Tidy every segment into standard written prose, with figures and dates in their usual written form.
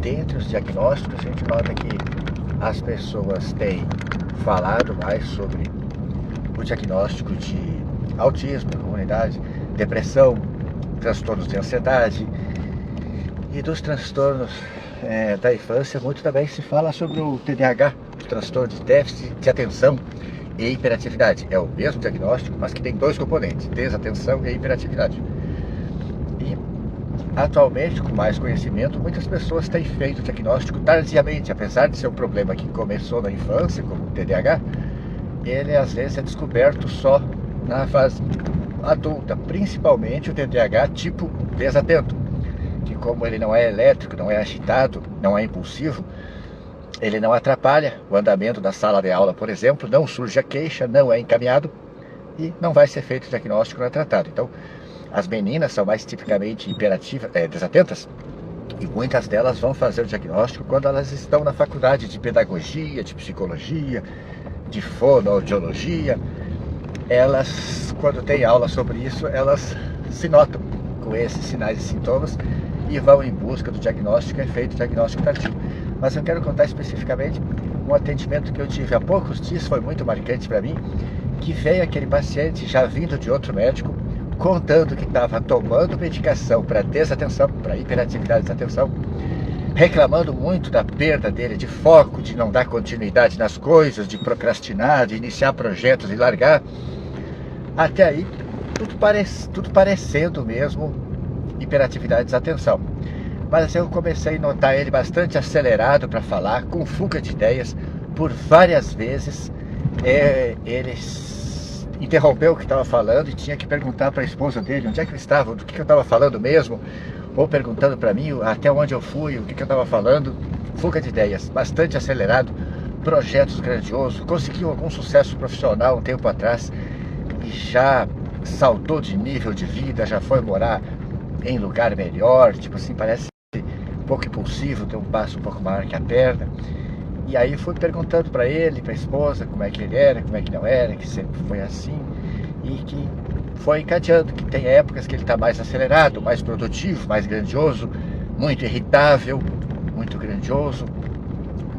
dentre os diagnósticos, a gente nota que as pessoas têm falado mais sobre o diagnóstico de autismo na comunidade, depressão, transtornos de ansiedade, e dos transtornos da infância, muito também se fala sobre o TDAH, o transtorno de déficit de atenção e hiperatividade. É o mesmo diagnóstico, mas que tem dois componentes, desatenção e hiperatividade. E atualmente, com mais conhecimento, muitas pessoas têm feito o diagnóstico tardiamente, apesar de ser um problema que começou na infância, como o TDAH, ele às vezes é descoberto só na fase adulta, principalmente o TDAH tipo desatento, que como ele não é elétrico, não é agitado, não é impulsivo, ele não atrapalha o andamento da sala de aula, por exemplo, não surge a queixa, não é encaminhado e não vai ser feito o diagnóstico, não é tratado. Então, as meninas são mais tipicamente hiperativas, desatentas, e muitas delas vão fazer o diagnóstico quando elas estão na faculdade de pedagogia, de psicologia, de fonoaudiologia. Elas, quando tem aula sobre isso, elas se notam com esses sinais e sintomas e vão em busca do diagnóstico, é feito o diagnóstico tardio. Mas eu quero contar especificamente um atendimento que eu tive há poucos dias, foi muito marcante para mim, que veio aquele paciente já vindo de outro médico, contando que estava tomando medicação para desatenção, para hiperatividade e desatenção, reclamando muito da perda dele de foco, de não dar continuidade nas coisas, de procrastinar, de iniciar projetos e largar. Até aí, tudo parecendo mesmo hiperatividade e desatenção. Mas assim, eu comecei a notar ele bastante acelerado para falar, com fuga de ideias. Por várias vezes, ele interrompeu o que estava falando e tinha que perguntar para a esposa dele onde é que eu estava, do que eu estava falando mesmo, ou perguntando para mim até onde eu fui, o que eu estava falando. Fuga de ideias, bastante acelerado, projetos grandiosos, conseguiu algum sucesso profissional um tempo atrás e já saltou de nível de vida, já foi morar em lugar melhor, tipo assim, parece um pouco impulsivo, tem um passo um pouco maior que a perna. E aí fui perguntando para ele, para a esposa, como é que ele era, como é que não era, que sempre foi assim, e que foi encadeando, que tem épocas que ele está mais acelerado, mais produtivo, mais grandioso, muito irritável, muito grandioso,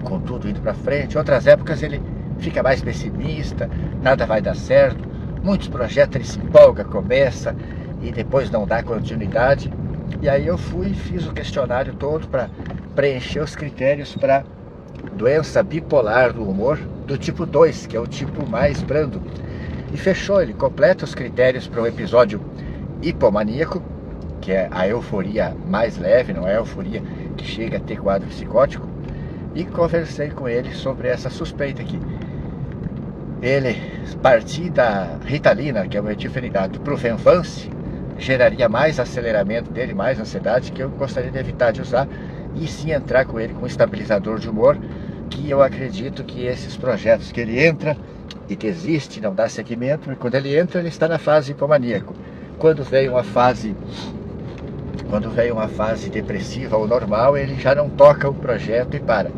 com tudo indo para frente. Outras épocas ele fica mais pessimista, nada vai dar certo, muitos projetos ele se empolga, começa e depois não dá continuidade. E aí eu fui e fiz o questionário todo para preencher os critérios para doença bipolar do humor do tipo 2, que é o tipo mais brando. E fechou, ele completa os critérios para um episódio hipomaníaco, que é a euforia mais leve, não é a euforia que chega a ter quadro psicótico. E conversei com ele sobre essa suspeita aqui. Ele partir da Ritalina, que é o metilfenidato, para o Venvance, geraria mais aceleramento dele, mais ansiedade, que eu gostaria de evitar de usar, e sim entrar com ele com um estabilizador de humor, que eu acredito que esses projetos que ele entra e desiste, não dá seguimento, e quando ele entra ele está na fase hipomaníaco. Quando veio uma fase depressiva ou normal, ele já não toca o projeto e para.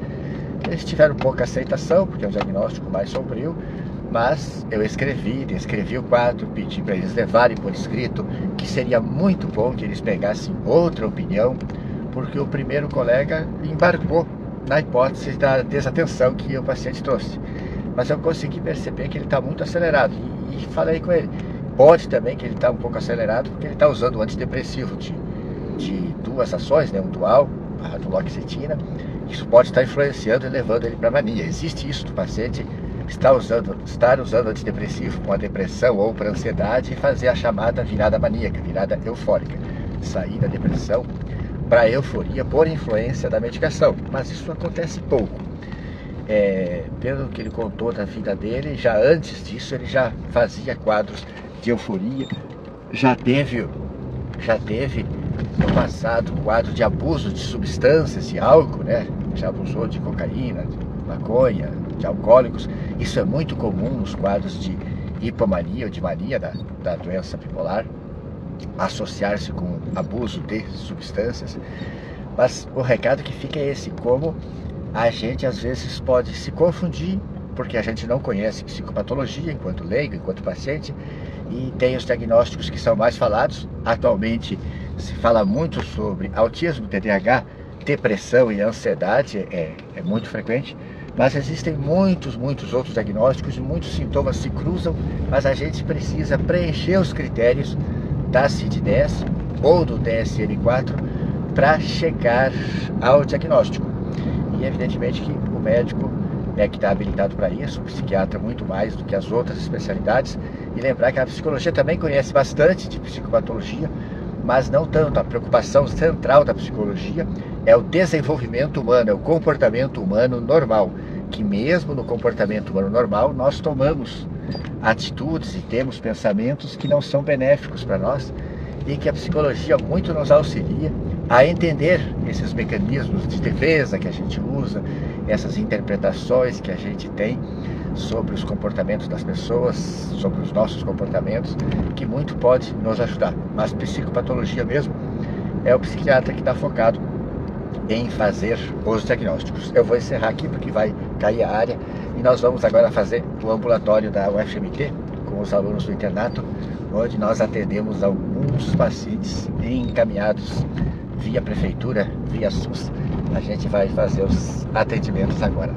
Eles tiveram pouca aceitação, porque é um diagnóstico mais sombrio, mas eu descrevi o quadro, pedi para eles levarem por escrito, que seria muito bom que eles pegassem outra opinião, porque o primeiro colega embarcou na hipótese da desatenção que o paciente trouxe. Mas eu consegui perceber que ele está muito acelerado e falei com ele. Pode também que ele está um pouco acelerado porque ele está usando um antidepressivo de duas ações, né, um dual, a duloxetina. Isso pode estar influenciando e levando ele para mania. Existe isso do paciente estar usando antidepressivo com a depressão ou para ansiedade e fazer a chamada virada maníaca, virada eufórica. Sair da depressão para a euforia por influência da medicação. Mas isso acontece pouco. Pelo que ele contou da vida dele, já antes disso ele já fazia quadros de euforia, já teve no passado quadro de abuso de substâncias, de álcool, né? Já abusou de cocaína, de maconha, de alcoólicos. Isso é muito comum nos quadros de hipomania ou de mania da doença bipolar, associar-se com abuso de substâncias. Mas o recado que fica é esse: como a gente às vezes pode se confundir, porque a gente não conhece psicopatologia enquanto leigo, enquanto paciente, e tem os diagnósticos que são mais falados. Atualmente se fala muito sobre autismo, TDAH depressão e ansiedade é muito frequente, mas existem muitos outros diagnósticos e muitos sintomas se cruzam, mas a gente precisa preencher os critérios da CID-10 ou do DSM-4 para chegar ao diagnóstico. E evidentemente que o médico é que está habilitado para isso, o psiquiatra muito mais do que as outras especialidades, e lembrar que a psicologia também conhece bastante de psicopatologia, mas não tanto. A preocupação central da psicologia é o desenvolvimento humano, é o comportamento humano normal, que mesmo no comportamento humano normal nós tomamos atitudes e temos pensamentos que não são benéficos para nós, e que a psicologia muito nos auxilia a entender esses mecanismos de defesa que a gente usa, essas interpretações que a gente tem sobre os comportamentos das pessoas, sobre os nossos comportamentos, que muito pode nos ajudar. Mas psicopatologia mesmo é o psiquiatra que está focado em fazer os diagnósticos. Eu vou encerrar aqui porque vai cair a área e nós vamos agora fazer o ambulatório da UFMT com os alunos do internato, onde nós atendemos alguns pacientes encaminhados via prefeitura, via SUS. A gente vai fazer os atendimentos agora.